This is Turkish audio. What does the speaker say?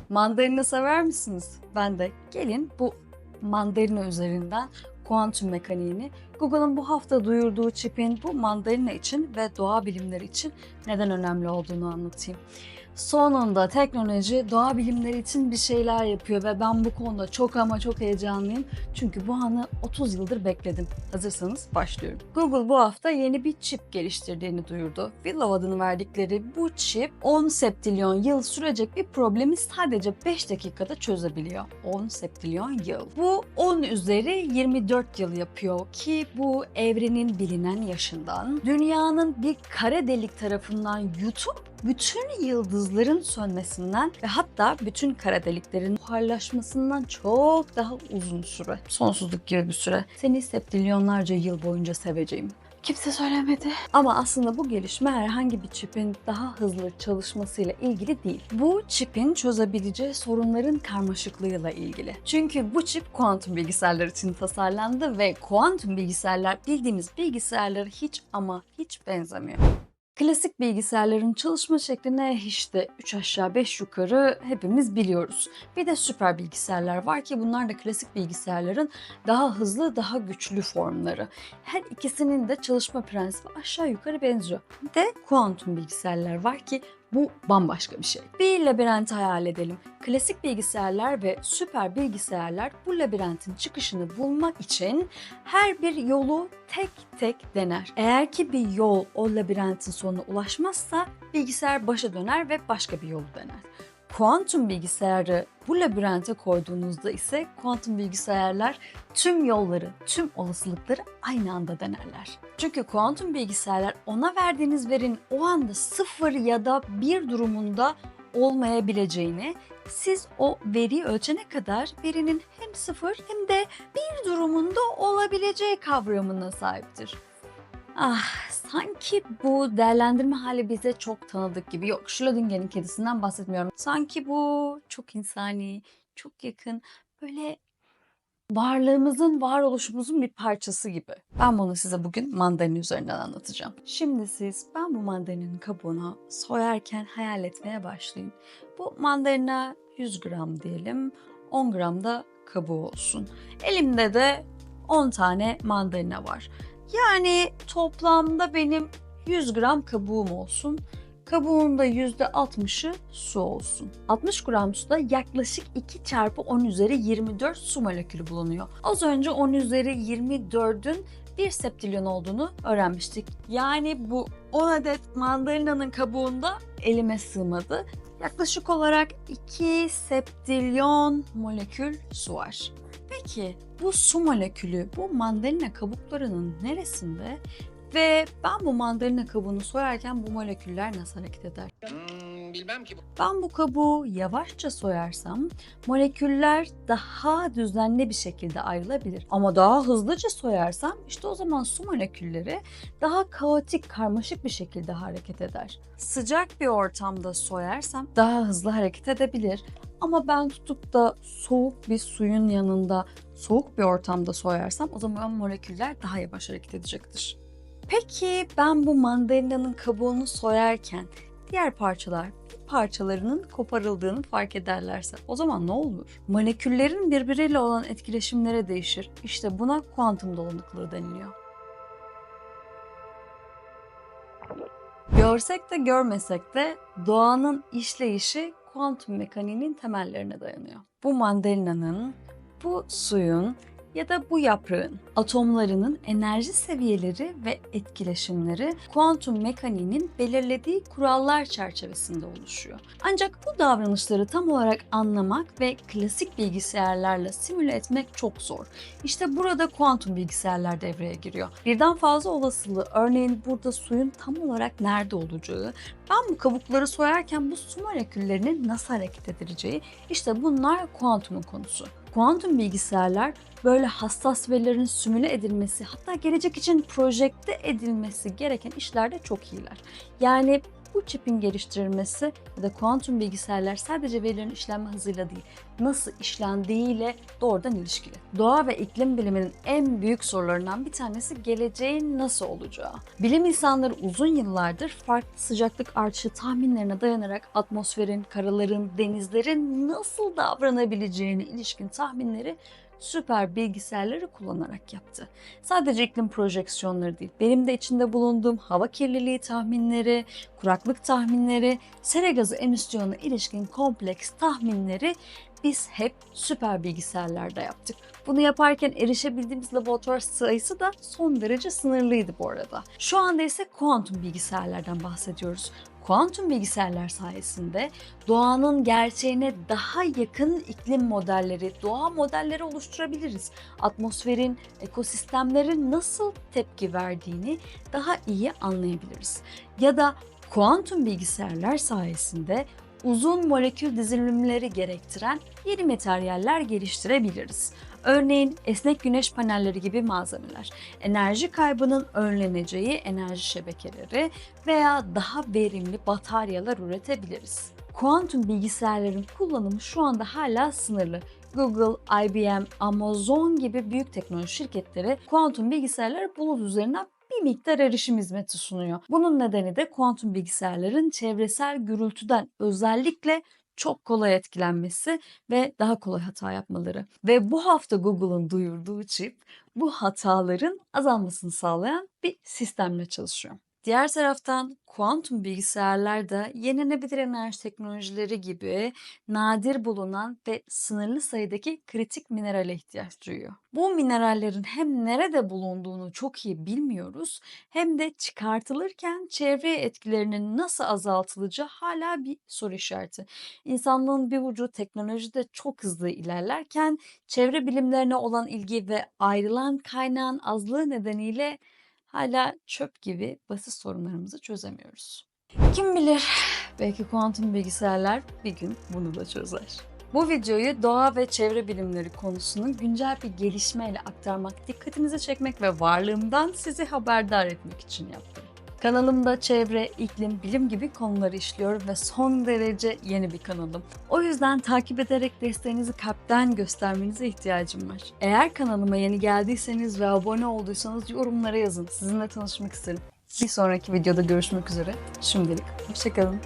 Mandalina sever misiniz? Ben de. Gelin bu mandalina üzerinden kuantum mekaniğini, Google'ın bu hafta duyurduğu çipin bu mandalina için ve doğa bilimleri için neden önemli olduğunu anlatayım. Sonunda teknoloji doğa bilimleri için bir şeyler yapıyor ve ben bu konuda çok ama çok heyecanlıyım. Çünkü bu anı 30 yıldır bekledim. Hazırsanız başlıyorum. Google bu hafta yeni bir çip geliştirdiğini duyurdu. Willow adını verdikleri bu çip 10 septilyon yıl sürecek bir problemi sadece 5 dakikada çözebiliyor. 10 septilyon yıl. Bu 10 üzeri 24 yıl yapıyor ki bu evrenin bilinen yaşından, dünyanın bir kara delik tarafından yutup bütün yıldızların sönmesinden ve hatta bütün kara deliklerin buharlaşmasından çok daha uzun süre. Sonsuzluk gibi bir süre. Seni septrilyonlarca yıl boyunca seveceğim. Kimse söylemedi. Ama aslında bu gelişme herhangi bir çipin daha hızlı çalışmasıyla ilgili değil. Bu çipin çözebileceği sorunların karmaşıklığıyla ilgili. Çünkü bu çip kuantum bilgisayarlar için tasarlandı ve kuantum bilgisayarlar bildiğimiz bilgisayarlara hiç ama hiç benzemiyor. Klasik bilgisayarların çalışma şekline işte 3 aşağı 5 yukarı hepimiz biliyoruz. Bir de süper bilgisayarlar var ki bunlar da klasik bilgisayarların daha hızlı, daha güçlü formları. Her ikisinin de çalışma prensibi aşağı yukarı benziyor. Bir de kuantum bilgisayarlar var ki bu bambaşka bir şey. Bir labirent hayal edelim. Klasik bilgisayarlar ve süper bilgisayarlar bu labirentin çıkışını bulmak için her bir yolu tek tek dener. Eğer ki bir yol o labirentin sonuna ulaşmazsa bilgisayar başa döner ve başka bir yolu dener. Kuantum bilgisayarı bu labirente koyduğunuzda ise kuantum bilgisayarlar tüm yolları, tüm olasılıkları aynı anda denerler. Çünkü kuantum bilgisayarlar ona verdiğiniz verinin o anda 0 ya da 1 durumunda olmayabileceğini, siz o veriyi ölçene kadar verinin hem 0 hem de 1 durumunda olabileceği kavramına sahiptir. Sanki bu değerlendirme hali bize çok tanıdık gibi. Yok, Schrödinger'in kedisinden bahsetmiyorum. Sanki bu çok insani, çok yakın, böyle varlığımızın, varoluşumuzun bir parçası gibi. Ben bunu size bugün mandalina üzerinden anlatacağım. Şimdi ben bu mandalinanın kabuğunu soyarken hayal etmeye başlayın. Bu mandalina 100 gram diyelim, 10 gram da kabuğu olsun. Elimde de 10 tane mandalina var. Yani toplamda benim 100 gram kabuğum olsun. Kabuğun da %60'ı su olsun. 60 gram suda yaklaşık 2 çarpı 10 üzeri 24 su molekülü bulunuyor. Az önce 10 üzeri 24'ün 1 septilyon olduğunu öğrenmiştik. Yani bu 10 adet mandalinanın kabuğunda elime sığmadı. Yaklaşık olarak 2 septilyon molekül su var. Peki bu su molekülü bu mandalina kabuklarının neresinde? Ve ben bu mandalina kabuğunu soyarken bu moleküller nasıl hareket eder? Bilmem ki. Ben bu kabuğu yavaşça soyarsam moleküller daha düzenli bir şekilde ayrılabilir. Ama daha hızlıca soyarsam işte o zaman su molekülleri daha kaotik, karmaşık bir şekilde hareket eder. Sıcak bir ortamda soyarsam daha hızlı hareket edebilir. Ama ben tutup da soğuk bir suyun yanında, soğuk bir ortamda soyarsam o zaman moleküller daha yavaş hareket edecektir. Peki ben bu mandalinanın kabuğunu soyarken diğer parçalarının koparıldığını fark ederlerse o zaman ne olur? Moleküllerin birbiriyle olan etkileşimleri değişir. İşte buna kuantum dolanıklığı deniliyor. Görsek de görmesek de doğanın işleyişi kuantum mekaniğinin temellerine dayanıyor. Bu mandalinanın, bu suyun ya da bu yaprağın atomlarının enerji seviyeleri ve etkileşimleri kuantum mekaniğinin belirlediği kurallar çerçevesinde oluşuyor. Ancak bu davranışları tam olarak anlamak ve klasik bilgisayarlarla simüle etmek çok zor. İşte burada kuantum bilgisayarlar devreye giriyor. Birden fazla olasılığı, örneğin burada suyun tam olarak nerede olacağı, ben bu kabukları soyarken bu su moleküllerinin nasıl hareket edileceği, işte bunlar kuantumun konusu. Kuantum bilgisayarlar böyle hassas verilerin simüle edilmesi, hatta gelecek için projekte edilmesi gereken işlerde çok iyiler. Yani Bu çipin geliştirilmesi ve de kuantum bilgisayarlar sadece verilerin işlenme hızıyla değil, nasıl işlendiğiyle doğrudan ilişkili. Doğa ve iklim biliminin en büyük sorularından bir tanesi geleceğin nasıl olacağı. Bilim insanları uzun yıllardır farklı sıcaklık artışı tahminlerine dayanarak atmosferin, karaların, denizlerin nasıl davranabileceğine ilişkin tahminleri süper bilgisayarları kullanarak yaptı. Sadece iklim projeksiyonları değil, benim de içinde bulunduğum hava kirliliği tahminleri, kuraklık tahminleri, sera gazı emisyonuna ilişkin kompleks tahminleri biz hep süper bilgisayarlarda yaptık. Bunu yaparken erişebildiğimiz laboratuvar sayısı da son derece sınırlıydı bu arada. Şu anda ise kuantum bilgisayarlardan bahsediyoruz. Kuantum bilgisayarlar sayesinde doğanın gerçeğine daha yakın iklim modelleri, doğa modelleri oluşturabiliriz. Atmosferin, ekosistemlerin nasıl tepki verdiğini daha iyi anlayabiliriz. Ya da kuantum bilgisayarlar sayesinde uzun molekül dizilimleri gerektiren yeni materyaller geliştirebiliriz. Örneğin esnek güneş panelleri gibi malzemeler, enerji kaybının önleneceği enerji şebekeleri veya daha verimli bataryalar üretebiliriz. Kuantum bilgisayarların kullanımı şu anda hala sınırlı. Google, IBM, Amazon gibi büyük teknoloji şirketleri kuantum bilgisayarlara bulut üzerinden bir miktar erişim hizmeti sunuyor. Bunun nedeni de kuantum bilgisayarların çevresel gürültüden özellikle çok kolay etkilenmesi ve daha kolay hata yapmaları. Ve bu hafta Google'un duyurduğu çip bu hataların azalmasını sağlayan bir sistemle çalışıyor. Diğer taraftan kuantum bilgisayarlar da yenilenebilir enerji teknolojileri gibi nadir bulunan ve sınırlı sayıdaki kritik minerale ihtiyaç duyuyor. Bu minerallerin hem nerede bulunduğunu çok iyi bilmiyoruz hem de çıkartılırken çevreye etkilerinin nasıl azaltılacağı hala bir soru işareti. İnsanlığın bir ucu teknolojide çok hızlı ilerlerken çevre bilimlerine olan ilgi ve ayrılan kaynağın azlığı nedeniyle hala çöp gibi basit sorunlarımızı çözemiyoruz. Kim bilir, belki kuantum bilgisayarlar bir gün bunu da çözer. Bu videoyu doğa ve çevre bilimleri konusunu güncel bir gelişmeyle aktarmak, dikkatinizi çekmek ve varlığımdan sizi haberdar etmek için yaptım. Kanalımda çevre, iklim, bilim gibi konuları işliyorum ve son derece yeni bir kanalım. O yüzden takip ederek desteğinizi kalpten göstermenize ihtiyacım var. Eğer kanalıma yeni geldiyseniz ve abone olduysanız yorumlara yazın. Sizinle tanışmak isterim. Bir sonraki videoda görüşmek üzere. Şimdilik hoşça kalın.